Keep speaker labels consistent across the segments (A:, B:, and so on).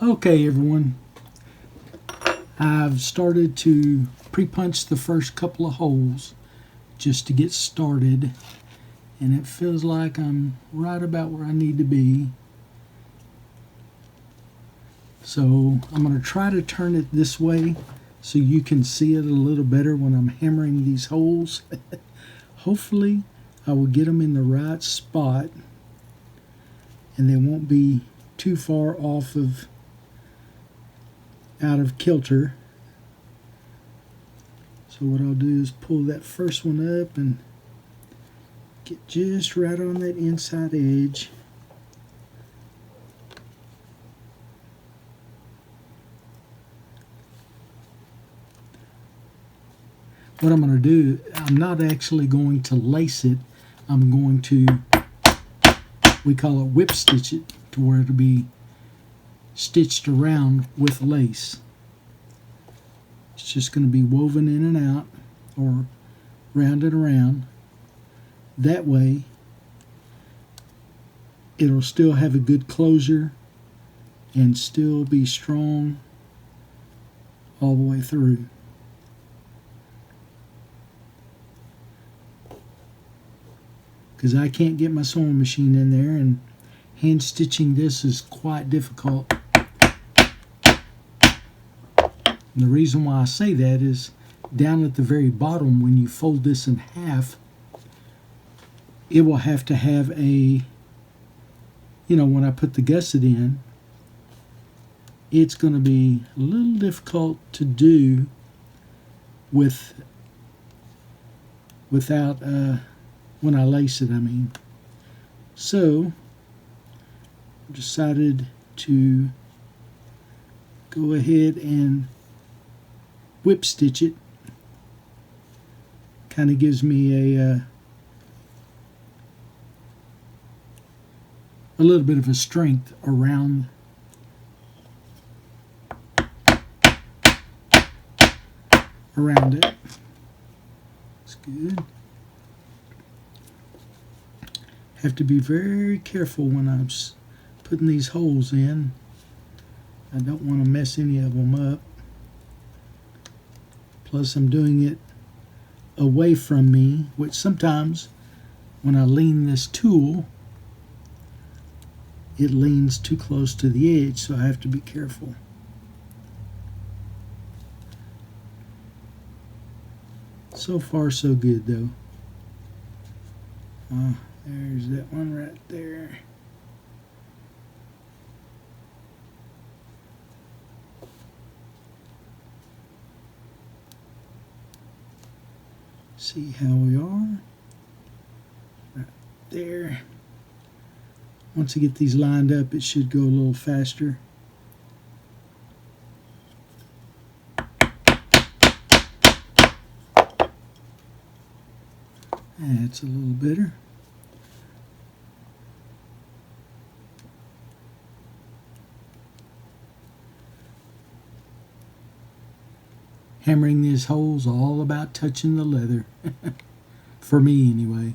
A: Okay, everyone, I've started to pre-punch the first couple of holes just to get started, and it feels like I'm right about where I need to be. So I'm going to try to turn it this way so you can see it a little better when I'm hammering these holes. Hopefully I will get them in the right spot and they won't be too far off of out of kilter. So what I'll do is pull that first one up and get just right on that inside edge. What I'm going to do, I'm not actually going to lace it. I'm going to, we call it whip stitch it, to where it'll be stitched around with lace. It's just going to be woven in and out, or rounded around. That way it'll still have a good closure and still be strong all the way through. Because I can't get my sewing machine in there, and hand stitching this is quite difficult. And the reason why I say that is down at the very bottom, when you fold this in half, it will have to have a, when I put the gusset in, it's going to be a little difficult to do without when I lace it, I mean. So I decided to go ahead and whip stitch it. Kind of gives me a little bit of a strength around it. It's good. Have to be very careful when I'm putting these holes in. I don't want to mess any of them up. Plus I'm doing it away from me, which sometimes when I lean this tool, it leans too close to the edge, so I have to be careful. So far so good though. There's that one right there. See how we are. Right there. Once I get these lined up, it should go a little faster. That's a little better. Hammering these holes all about touching the leather. For me anyway.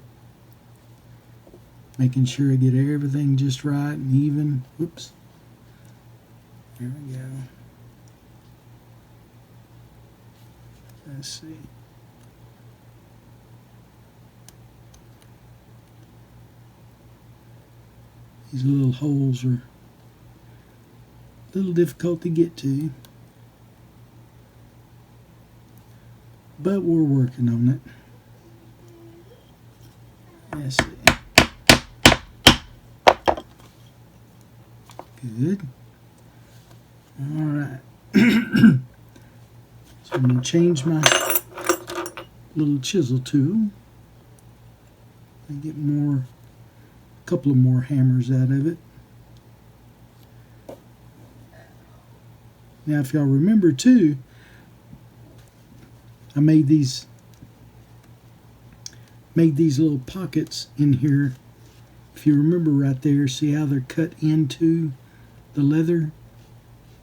A: Making sure I get everything just right and even. Whoops. There we go. Let's see. These little holes are a little difficult to get to, but we're working on it. Let's see. Good. All right. So I'm going to change my little chisel tool and get a couple of more hammers out of it. Now, if y'all remember too, I made these little pockets in here. If you remember right there, see how they're cut into the leather?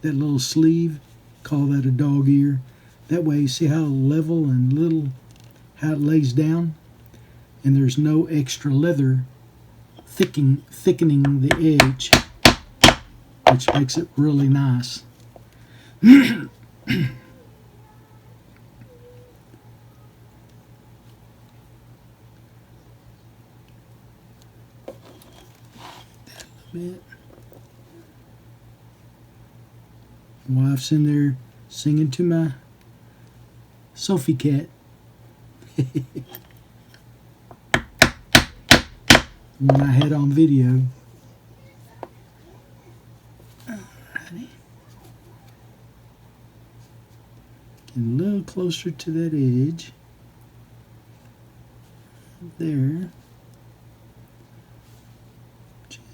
A: That little sleeve, call that a dog ear. That way, see how level and little, how it lays down? And there's no extra leather thickening the edge. which makes it really nice. Bit. My wife's in there singing to my Sophie cat. The one I had on video. Alrighty. Getting a little closer to that edge. There.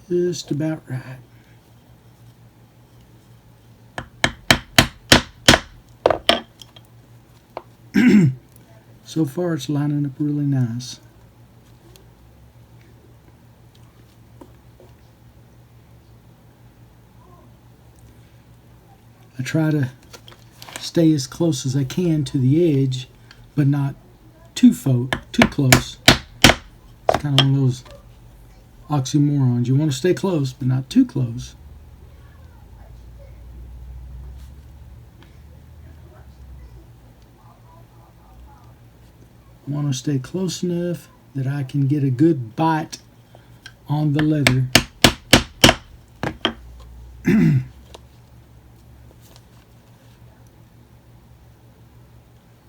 A: Just about right. So far it's lining up really nice. I try to stay as close as I can to the edge, but not too close. It's kind of one of those oxymorons. You want to stay close, but not too close. I want to stay close enough that I can get a good bite on the leather.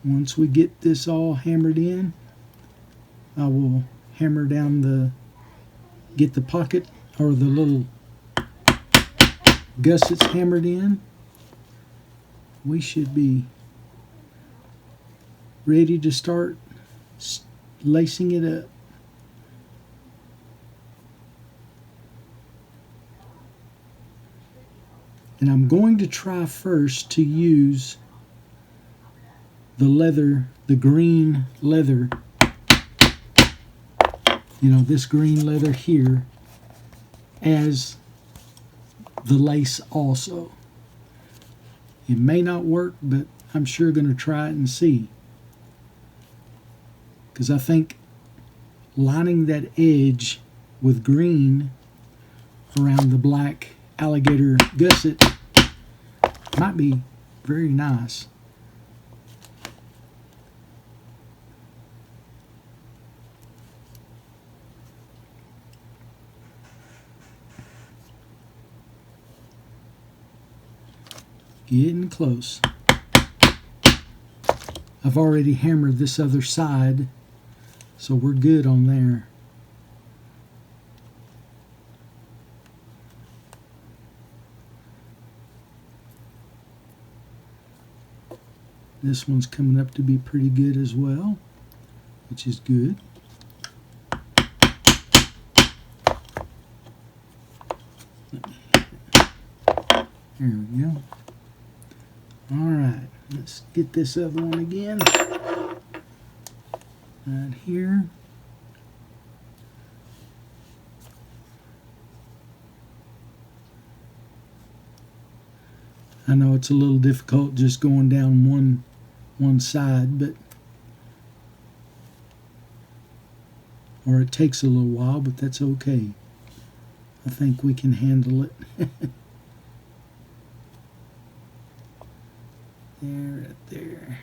A: Once we get this all hammered in, I will hammer down get the pocket or the little gussets hammered in. We should be ready to start lacing it up. And I'm going to try first to use the leather, the green leather, this green leather here, as the lace also. It may not work, but I'm sure going to try it and see. Because I think lining that edge with green around the black alligator gusset might be very nice. Getting close. I've already hammered this other side, so we're good on there. This one's coming up to be pretty good as well, which is good. There we go. Alright, let's get this other one again. Right here. I know it's a little difficult just going down one side, but or it takes a little while, but that's okay. I think we can handle it. There, right there.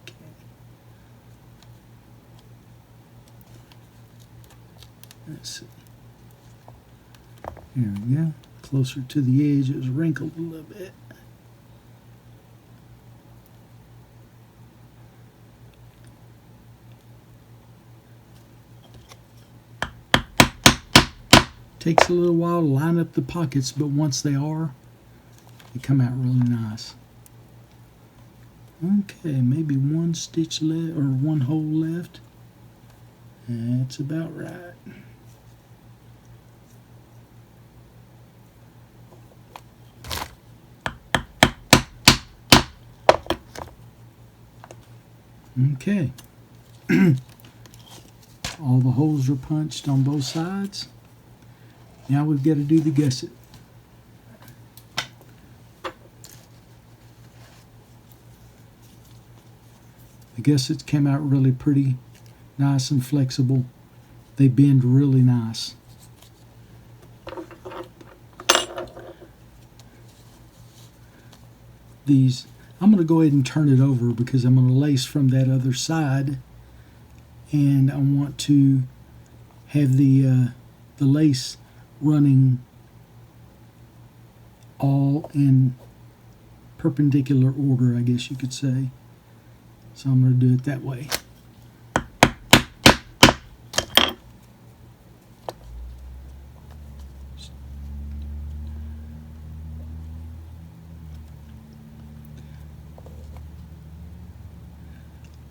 A: Okay. Let's see. There we go. Closer to the edge, it was wrinkled a little bit. Takes a little while to line up the pockets, but once they are, they come out really nice. Okay, maybe one stitch left or one hole left. That's about right. Okay. All the holes are punched on both sides. Now we've got to do the gusset. The gussets came out really pretty nice and flexible. They bend really nice. these. I'm going to go ahead and turn it over because I'm going to lace from that other side, and I want to have the lace running all in perpendicular order, I guess you could say. So I'm going to do it that way.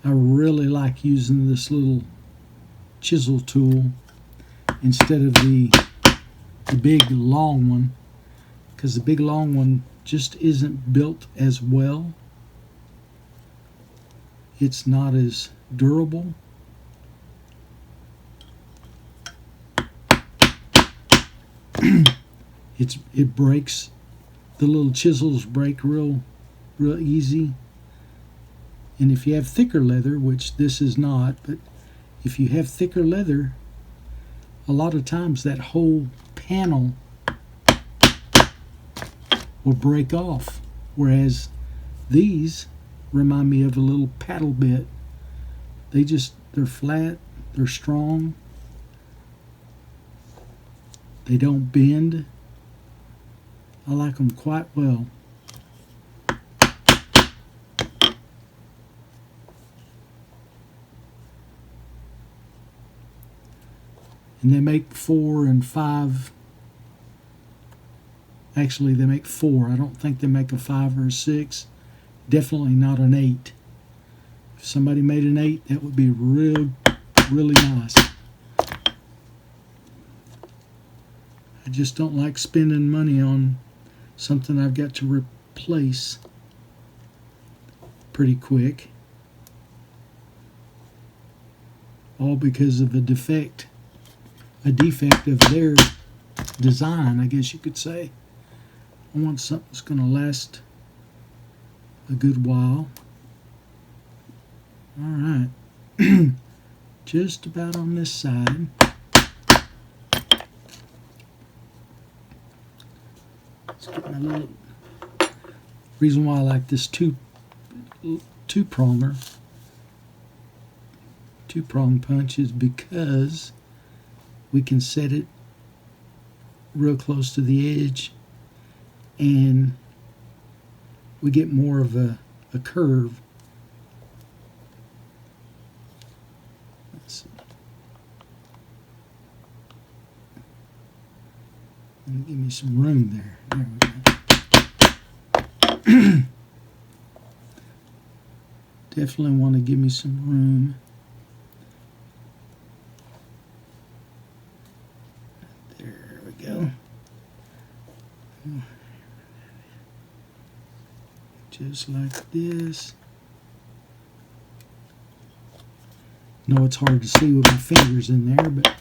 A: I really like using this little chisel tool instead of the big long one, because the big long one just isn't built as well. It's not as durable. It breaks. The little chisels break real easy. And if you have thicker leather, which this is not, but if you have thicker leather, a lot of times that whole panel will break off. Whereas these remind me of a little paddle bit. They're flat, they're strong, they don't bend. I like them quite well. And they make 4 and 5. Actually, they make 4. I don't think they make a 5 or a 6. Definitely not an 8. If somebody made an 8, that would be really nice. I just don't like spending money on something I've got to replace pretty quick. All because of a defect of their design, I guess you could say. I want something that's going to last a good while. All right. Just about on this side. Let's get my little... Reason why I like this two-prong punch is because we can set it real close to the edge and we get more of a curve. Let's see. And give me some room there. There we go. Definitely want to give me some room. There we go. Just like this. No, it's hard to see with my fingers in there, but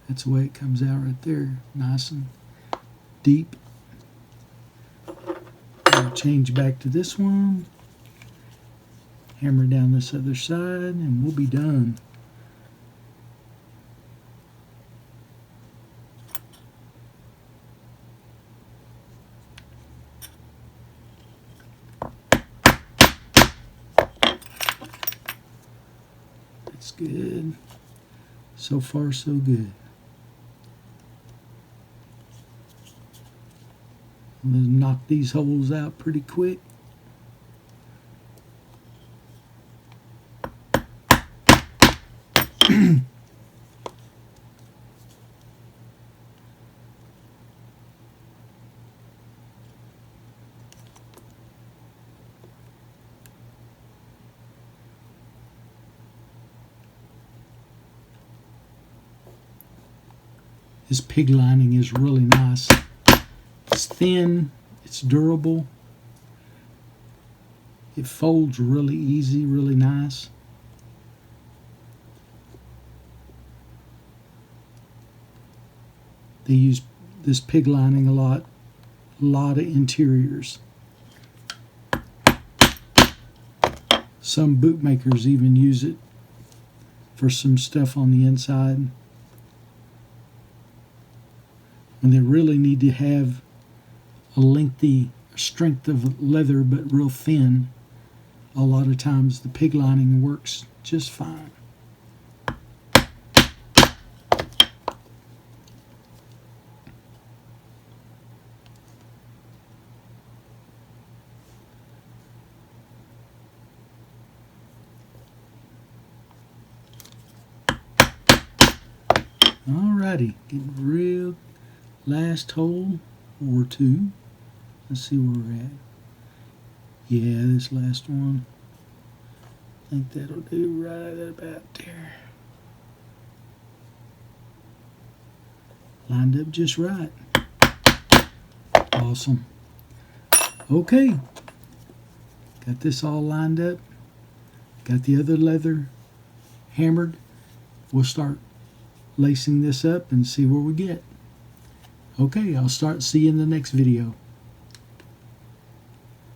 A: that's the way it comes out right there. Nice and deep. I'll change back to this one. Hammer down this other side, and we'll be done. That's good. So far, so good. I'm going to knock these holes out pretty quick. This pig lining is really nice. It's thin, it's durable, it folds really easy, really nice. They use this pig lining a lot of interiors. Some bootmakers even use it for some stuff on the inside. When they really need to have a lengthy strength of leather but real thin, a lot of times the pig lining works just fine. Alrighty, getting real last hole or two. Let's see where we're at. Yeah, this last one. I think that'll do right about there. Lined up just right. Awesome. Okay. Got this all lined up. Got the other leather hammered. We'll start lacing this up and see where we get. Okay, I'll see you in the next video.